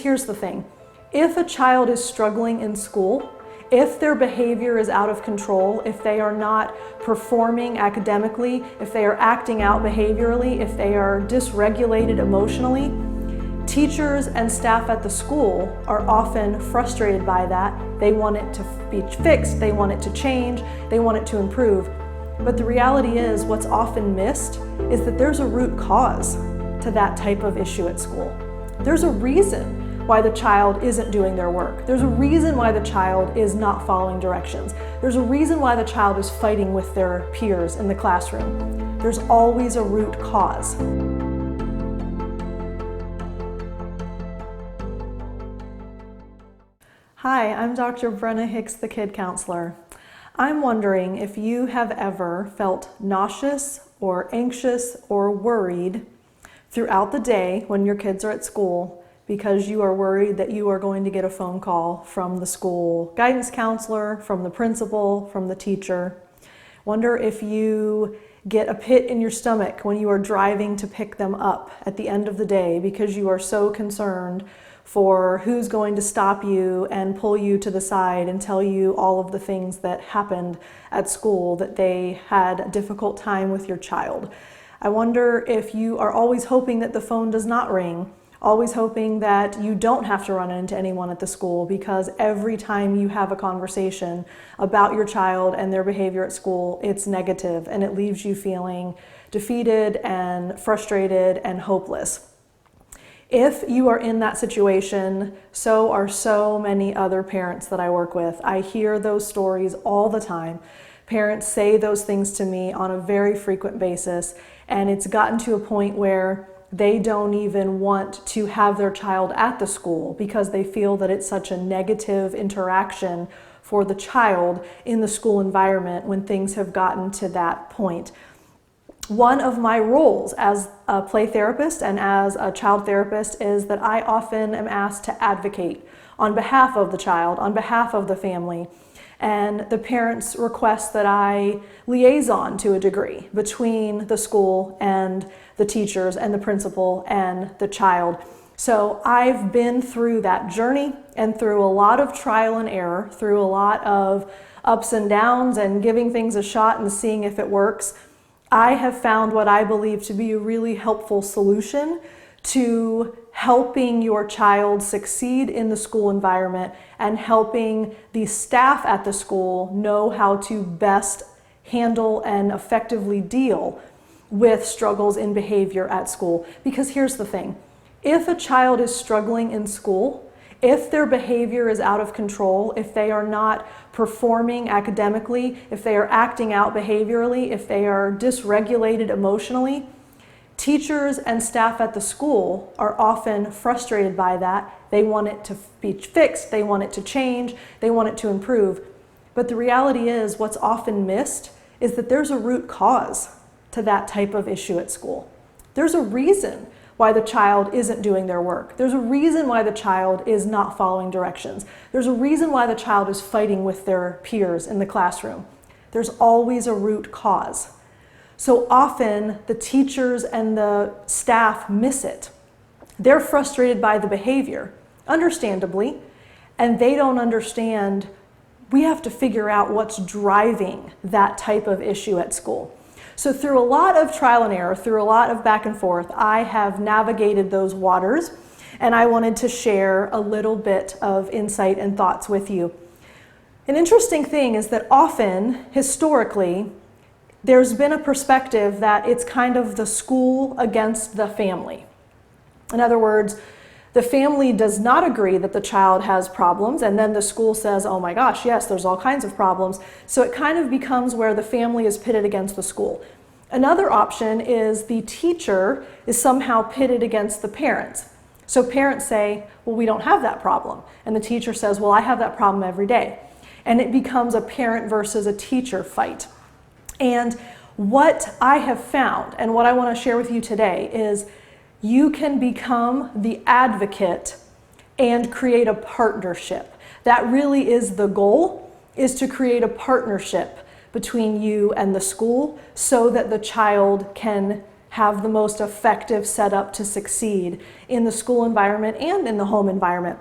Here's the thing. If a child is struggling in school, if their behavior is out of control, if they are not performing academically, if they are acting out behaviorally, if they are dysregulated emotionally, teachers and staff at the school are often frustrated by that. They want it to be fixed, they want it to change, they want it to improve. But the reality is, what's often missed is that there's a root cause to that type of issue at school. There's a reason why the child isn't doing their work. There's a reason why the child is not following directions. There's a reason why the child is fighting with their peers in the classroom. There's always a root cause. Hi, I'm Dr. Brenna Hicks, the Kid Counselor. I'm wondering if you have ever felt nauseous or anxious or worried throughout the day when your kids are at school because you are worried that you are going to get a phone call from the school guidance counselor, from the principal, from the teacher. Wonder if you get a pit in your stomach when you are driving to pick them up at the end of the day because you are so concerned for who's going to stop you and pull you to the side and tell you all of the things that happened at school, that they had a difficult time with your child. I wonder if you are always hoping that the phone does not ring, always hoping that you don't have to run into anyone at the school, because every time you have a conversation about your child and their behavior at school, it's negative and it leaves you feeling defeated and frustrated and hopeless. If you are in that situation, so are so many other parents that I work with. I hear those stories all the time. Parents say those things to me on a very frequent basis, and it's gotten to a point where they don't even want to have their child at the school because they feel that it's such a negative interaction for the child in the school environment when things have gotten to that point. One of my roles as a play therapist and as a child therapist is that I often am asked to advocate on behalf of the child, on behalf of the family. And the parents request that I liaison to a degree between the school and the teachers and the principal and the child. So I've been through that journey and through a lot of trial and error, through a lot of ups and downs and giving things a shot and seeing if it works. I have found what I believe to be a really helpful solution to helping your child succeed in the school environment and helping the staff at the school know how to best handle and effectively deal with struggles in behavior at school. Because here's the thing, if a child is struggling in school, if their behavior is out of control, if they are not performing academically, if they are acting out behaviorally, if they are dysregulated emotionally, teachers and staff at the school are often frustrated by that. They want it to be fixed, they want it to change, they want it to improve. But the reality is, what's often missed is that there's a root cause to that type of issue at school. There's a reason why the child isn't doing their work. There's a reason why the child is not following directions. There's a reason why the child is fighting with their peers in the classroom. There's always a root cause. So often the teachers and the staff miss it. They're frustrated by the behavior, understandably, and they don't understand we have to figure out what's driving that type of issue at school. So through a lot of trial and error, through a lot of back and forth, I have navigated those waters, and I wanted to share a little bit of insight and thoughts with you. An interesting thing is that often, historically, there's been a perspective that it's kind of the school against the family. In other words, the family does not agree that the child has problems, and then the school says, oh my gosh, yes, there's all kinds of problems. So it kind of becomes where the family is pitted against the school. Another option is the teacher is somehow pitted against the parents. So parents say, well, we don't have that problem. And the teacher says, well, I have that problem every day. And it becomes a parent versus a teacher fight. And what I have found, and what I want to share with you today, is you can become the advocate and create a partnership. That really is the goal, is to create a partnership between you and the school so that the child can have the most effective setup to succeed in the school environment and in the home environment.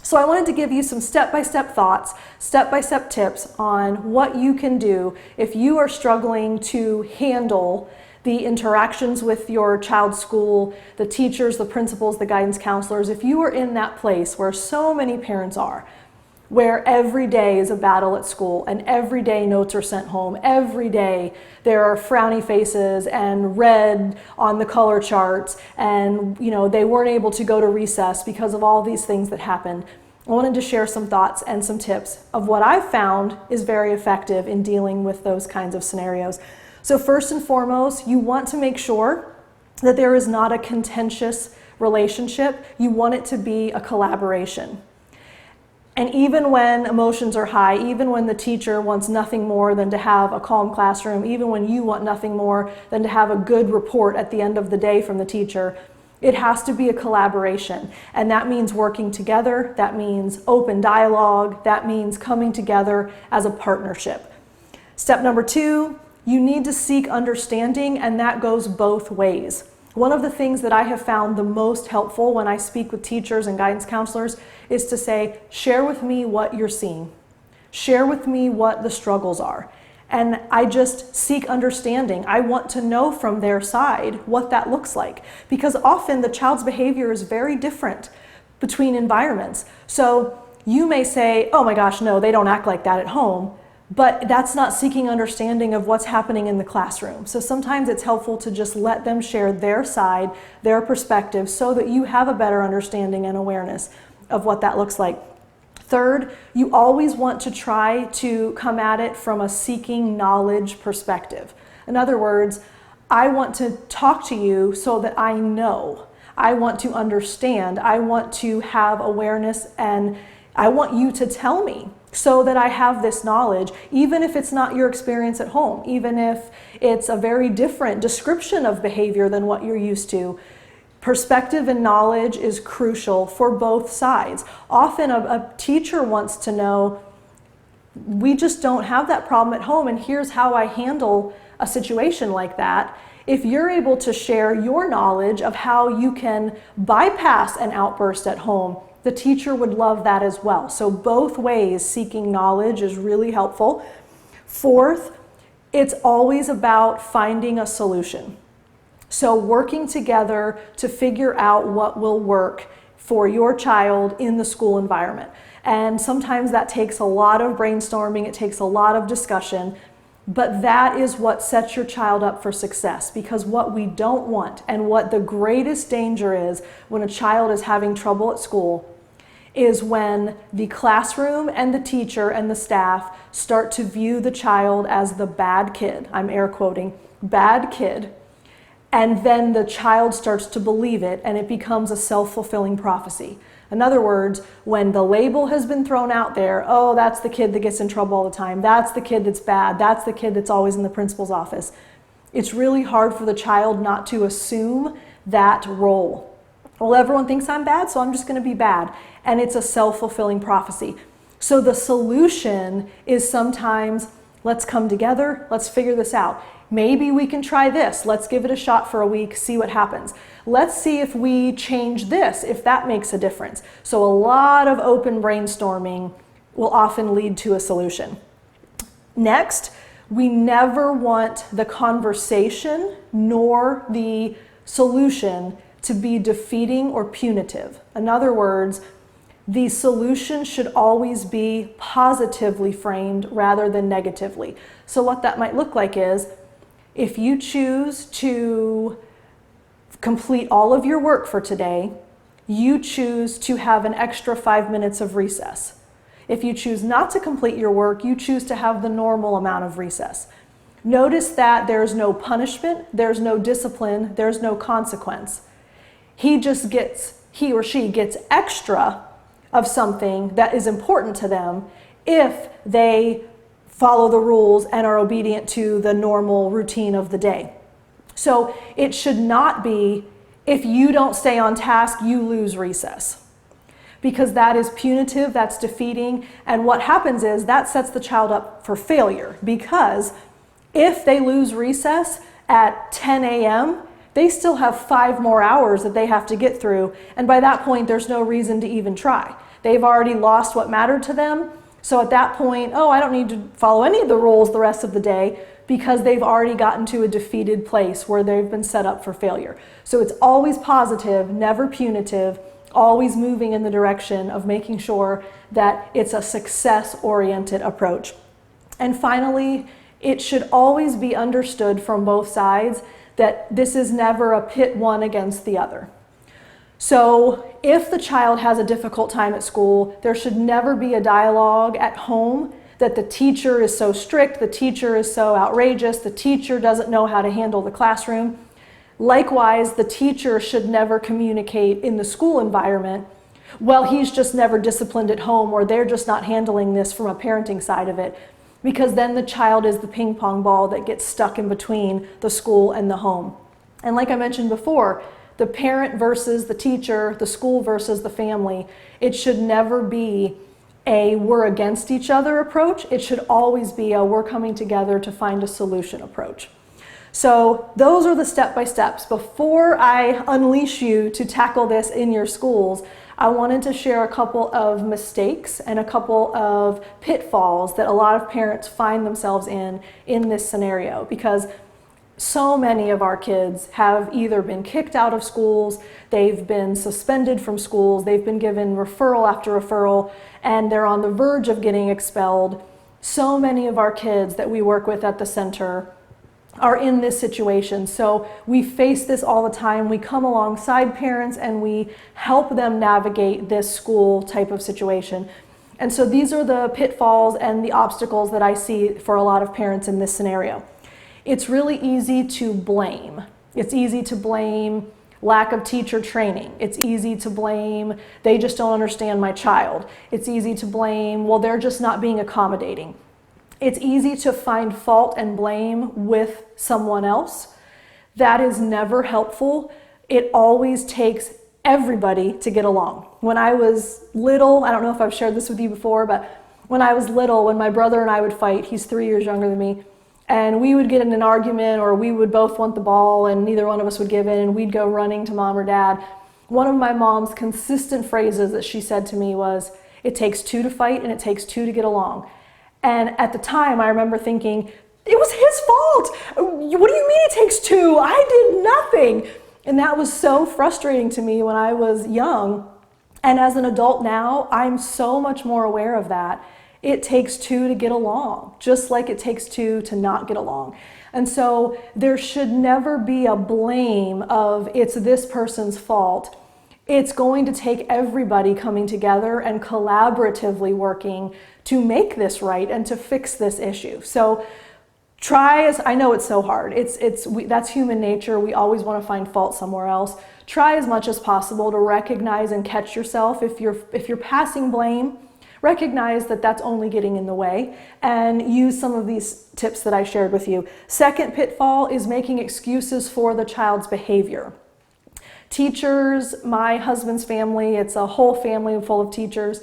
So I wanted to give you some step-by-step thoughts, step-by-step tips on what you can do if you are struggling to handle the interactions with your child's school, the teachers, the principals, the guidance counselors. If you are in that place where so many parents are, where every day is a battle at school and every day notes are sent home, every day there are frowny faces and red on the color charts, and they weren't able to go to recess because of all these things that happened. I wanted to share some thoughts and some tips of what I've found is very effective in dealing with those kinds of scenarios. So first and foremost, you want to make sure that there is not a contentious relationship. You want it to be a collaboration. And even when emotions are high, even when the teacher wants nothing more than to have a calm classroom, even when you want nothing more than to have a good report at the end of the day from the teacher, it has to be a collaboration. And that means working together, that means open dialogue, that means coming together as a partnership. Step number 2, you need to seek understanding, and that goes both ways. One of the things that I have found the most helpful when I speak with teachers and guidance counselors is to say, share with me what you're seeing. Share with me what the struggles are. And I just seek understanding. I want to know from their side what that looks like, because often the child's behavior is very different between environments. So you may say, oh my gosh, no, they don't act like that at home. But that's not seeking understanding of what's happening in the classroom. So sometimes it's helpful to just let them share their side, their perspective, so that you have a better understanding and awareness of what that looks like. Third, you always want to try to come at it from a seeking knowledge perspective. In other words, I want to talk to you so that I know. I want to understand. I want to have awareness, and I want you to tell me so that I have this knowledge, even if it's not your experience at home, even if it's a very different description of behavior than what you're used to. Perspective and knowledge is crucial for both sides. Often a teacher wants to know, we just don't have that problem at home, and here's how I handle a situation like that. If you're able to share your knowledge of how you can bypass an outburst at home, the teacher would love that as well. So both ways, seeking knowledge is really helpful. Fourth, it's always about finding a solution. So working together to figure out what will work for your child in the school environment. And sometimes that takes a lot of brainstorming, it takes a lot of discussion, but that is what sets your child up for success. Because what we don't want, and what the greatest danger is when a child is having trouble at school, is when the classroom and the teacher and the staff start to view the child as the bad kid. I'm air quoting, bad kid. And then the child starts to believe it, and it becomes a self-fulfilling prophecy. In other words, when the label has been thrown out there, oh, that's the kid that gets in trouble all the time, that's the kid that's bad, that's the kid that's always in the principal's office, it's really hard for the child not to assume that role. Well, everyone thinks I'm bad, so I'm just going to be bad. And it's a self-fulfilling prophecy. So the solution is sometimes, let's come together, let's figure this out. Maybe we can try this. Let's give it a shot for a week, see what happens. Let's see if we change this, if that makes a difference. So a lot of open brainstorming will often lead to a solution. Next, we never want the conversation nor the solution to be defeating or punitive. In other words, the solution should always be positively framed rather than negatively. So what that might look like is, if you choose to complete all of your work for today, you choose to have an extra 5 minutes of recess. If you choose not to complete your work, you choose to have the normal amount of recess. Notice that there's no punishment, there's no discipline, there's no consequence. He or she gets extra of something that is important to them if they follow the rules and are obedient to the normal routine of the day. So it should not be, if you don't stay on task, you lose recess. Because that is punitive, that's defeating, and what happens is that sets the child up for failure. Because if they lose recess at 10 a.m., they still have 5 more hours that they have to get through. And by that point, there's no reason to even try. They've already lost what mattered to them. So at that point, oh, I don't need to follow any of the rules the rest of the day, because they've already gotten to a defeated place where they've been set up for failure. So it's always positive, never punitive, always moving in the direction of making sure that it's a success-oriented approach. And finally, it should always be understood from both sides that this is never a pit one against the other. So if the child has a difficult time at school, there should never be a dialogue at home that the teacher is so strict, the teacher is so outrageous, the teacher doesn't know how to handle the classroom. Likewise, the teacher should never communicate in the school environment, well, he's just never disciplined at home, or they're just not handling this from a parenting side of it, because then the child is the ping pong ball that gets stuck in between the school and the home. And like I mentioned before, the parent versus the teacher, the school versus the family, it should never be a we're against each other approach. It should always be a we're coming together to find a solution approach. So those are the step-by-steps. Before I unleash you to tackle this in your schools, I wanted to share a couple of mistakes and a couple of pitfalls that a lot of parents find themselves in this scenario, because so many of our kids have either been kicked out of schools, they've been suspended from schools, they've been given referral after referral, and they're on the verge of getting expelled. So many of our kids that we work with at the center are in this situation. So we face this all the time. We come alongside parents and we help them navigate this school type of situation. And so these are the pitfalls and the obstacles that I see for a lot of parents in this scenario. It's really easy to blame. It's easy to blame lack of teacher training. It's easy to blame, they just don't understand my child. It's easy to blame, well, they're just not being accommodating. It's easy to find fault and blame with someone else. That is never helpful. It always takes everybody to get along. When I was little, I don't know if I've shared this with you before, but when I was little, when my brother and I would fight, he's 3 years younger than me, and we would get in an argument, or we would both want the ball and neither one of us would give in, and we'd go running to mom or dad. One of my mom's consistent phrases that she said to me was, it takes 2 to fight and it takes 2 to get along. And at the time, I remember thinking, it was his fault. What do you mean it takes 2? I did nothing. And that was so frustrating to me when I was young. And as an adult now, I'm so much more aware of that. It takes 2 to get along, just like it takes 2 to not get along. And so there should never be a blame of it's this person's fault. It's going to take everybody coming together and collaboratively working to make this right and to fix this issue. So I know it's so hard. That's human nature. We always want to find fault somewhere else. Try as much as possible to recognize and catch yourself. If you're passing blame, recognize that that's only getting in the way, and use some of these tips that I shared with you. Second pitfall is making excuses for the child's behavior. Teachers, my husband's family, it's a whole family full of teachers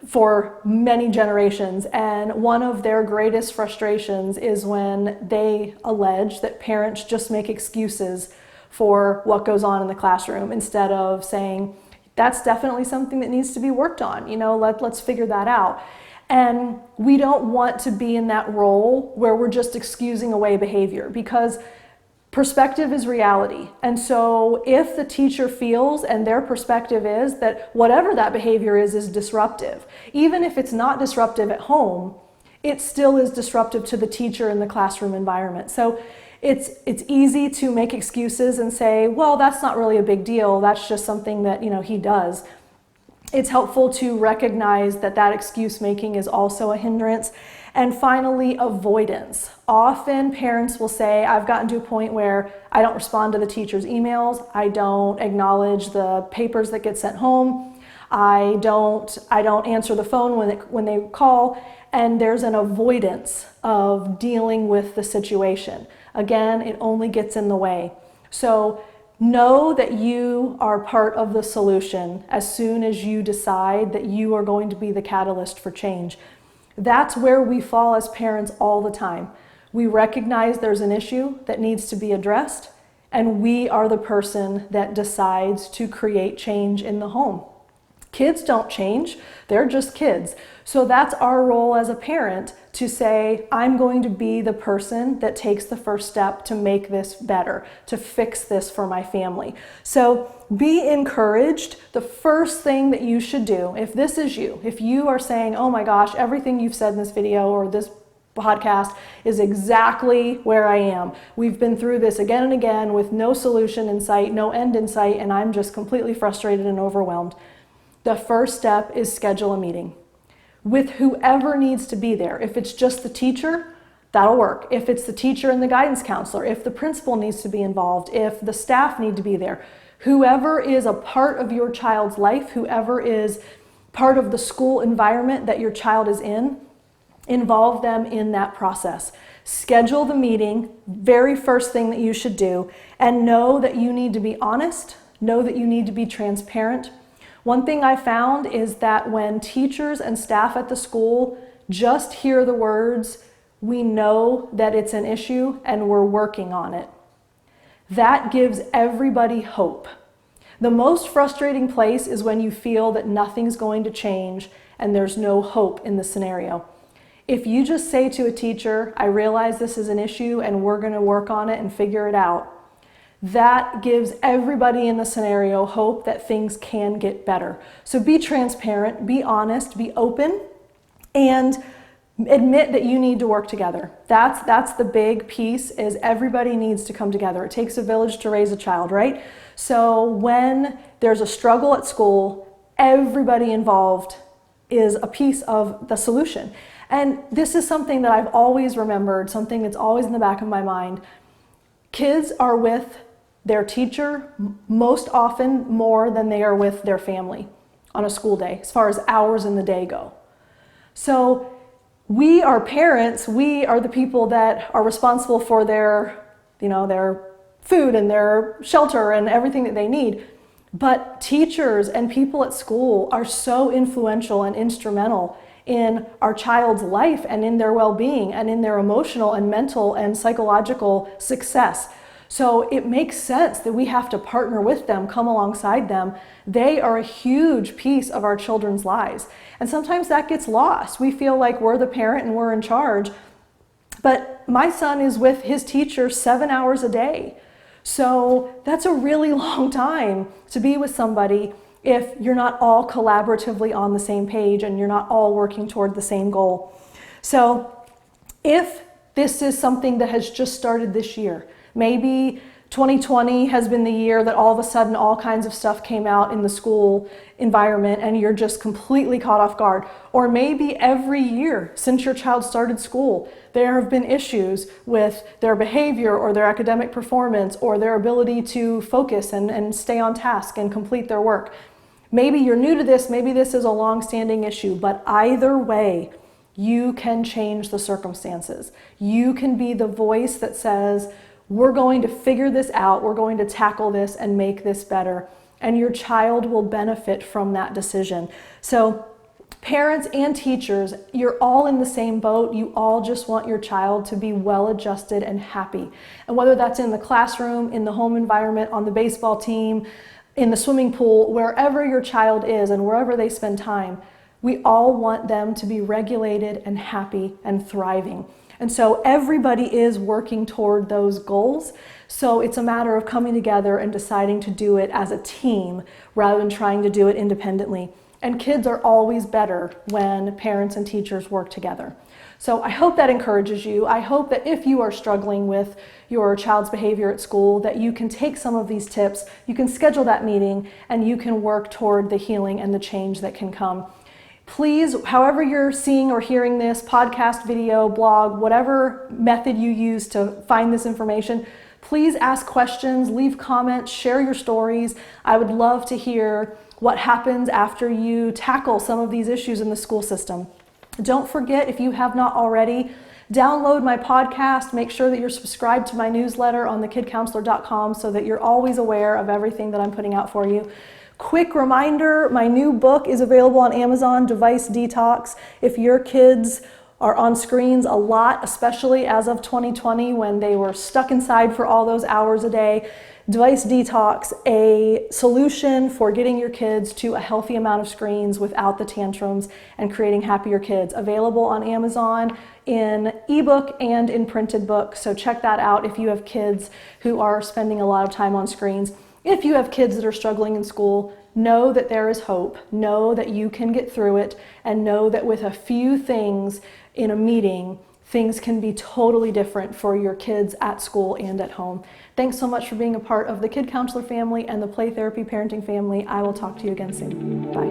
for many generations, and one of their greatest frustrations is when they allege that parents just make excuses for what goes on in the classroom instead of saying, that's definitely something that needs to be worked on. Let's figure that out. And we don't want to be in that role where we're just excusing away behavior, because perspective is reality. And so if the teacher feels, and their perspective is, that whatever that behavior is disruptive, even if it's not disruptive at home, it still is disruptive to the teacher in the classroom environment. So it's easy to make excuses and say, well, that's not really a big deal. That's just something that, he does. It's helpful to recognize that that excuse making is also a hindrance. And finally, avoidance. Often parents will say, I've gotten to a point where I don't respond to the teacher's emails. I don't acknowledge the papers that get sent home. I don't answer the phone when they call. And there's an avoidance of dealing with the situation. Again, it only gets in the way. So know that you are part of the solution as soon as you decide that you are going to be the catalyst for change. That's where we fall as parents all the time. We recognize there's an issue that needs to be addressed, and we are the person that decides to create change in the home. Kids don't change, they're just kids. So that's our role as a parent, to say, I'm going to be the person that takes the first step to make this better, to fix this for my family. So be encouraged. The first thing that you should do, if this is you, if you are saying, oh my gosh, everything you've said in this video or this podcast is exactly where I am. We've been through this again and again with no solution in sight, no end in sight, and I'm just completely frustrated and overwhelmed. The first step is schedule a meeting with whoever needs to be there. If it's just the teacher, that'll work. If it's the teacher and the guidance counselor, if the principal needs to be involved, if the staff need to be there, whoever is a part of your child's life, whoever is part of the school environment that your child is in, involve them in that process. Schedule the meeting, very first thing that you should do, and know that you need to be honest, know that you need to be transparent. One thing I found is that when teachers and staff at the school just hear the words, we know that it's an issue and we're working on it, that gives everybody hope. The most frustrating place is when you feel that nothing's going to change and there's no hope in the scenario. If you just say to a teacher, I realize this is an issue and we're going to work on it and figure it out, that gives everybody in the scenario hope that things can get better. So be transparent, be honest, be open, and admit that you need to work together. That's the big piece, is everybody needs to come together. It takes a village to raise a child, right? So when there's a struggle at school, everybody involved is a piece of the solution. And this is something that I've always remembered, something that's always in the back of my mind. Kids are with their teacher most often more than they are with their family on a school day, as far as hours in the day go. So we are parents, we are the people that are responsible for their food and their shelter and everything that they need. But teachers and people at school are so influential and instrumental in our child's life and in their well-being and in their emotional and mental and psychological success. So it makes sense that we have to partner with them, come alongside them. They are a huge piece of our children's lives. And sometimes that gets lost. We feel like we're the parent and we're in charge. But my son is with his teacher 7 hours a day. So that's a really long time to be with somebody if you're not all collaboratively on the same page and you're not all working toward the same goal. So if this is something that has just started this year, maybe 2020 has been the year that all of a sudden all kinds of stuff came out in the school environment and you're just completely caught off guard. Or maybe every year since your child started school, there have been issues with their behavior or their academic performance or their ability to focus and stay on task and complete their work. Maybe you're new to this, maybe this is a long-standing issue, but either way, you can change the circumstances. You can be the voice that says, we're going to figure this out, we're going to tackle this and make this better, and your child will benefit from that decision. So parents and teachers, you're all in the same boat. You all just want your child to be well-adjusted and happy. And whether that's in the classroom, in the home environment, on the baseball team, in the swimming pool, wherever your child is and wherever they spend time, we all want them to be regulated and happy and thriving. And so everybody is working toward those goals. So it's a matter of coming together and deciding to do it as a team rather than trying to do it independently. And kids are always better when parents and teachers work together. So I hope that encourages you. I hope that if you are struggling with your child's behavior at school, that you can take some of these tips, you can schedule that meeting, and you can work toward the healing and the change that can come. Please, however you're seeing or hearing this, podcast, video, blog, whatever method you use to find this information, please ask questions, leave comments, share your stories. I would love to hear what happens after you tackle some of these issues in the school system. Don't forget, if you have not already, download my podcast. Make sure that you're subscribed to my newsletter on thekidcounselor.com so that you're always aware of everything that I'm putting out for you. Quick reminder, my new book is available on Amazon, Device Detox. If your kids are on screens a lot, especially as of 2020 when they were stuck inside for all those hours a day, Device Detox, a solution for getting your kids to a healthy amount of screens without the tantrums and creating happier kids. Available on Amazon in ebook and in printed book. So check that out if you have kids who are spending a lot of time on screens. If you have kids that are struggling in school, know that there is hope. Know that you can get through it, and know that with a few things in a meeting, things can be totally different for your kids at school and at home. Thanks so much for being a part of the Kid Counselor family and the Play Therapy Parenting family. I will talk to you again soon. Bye.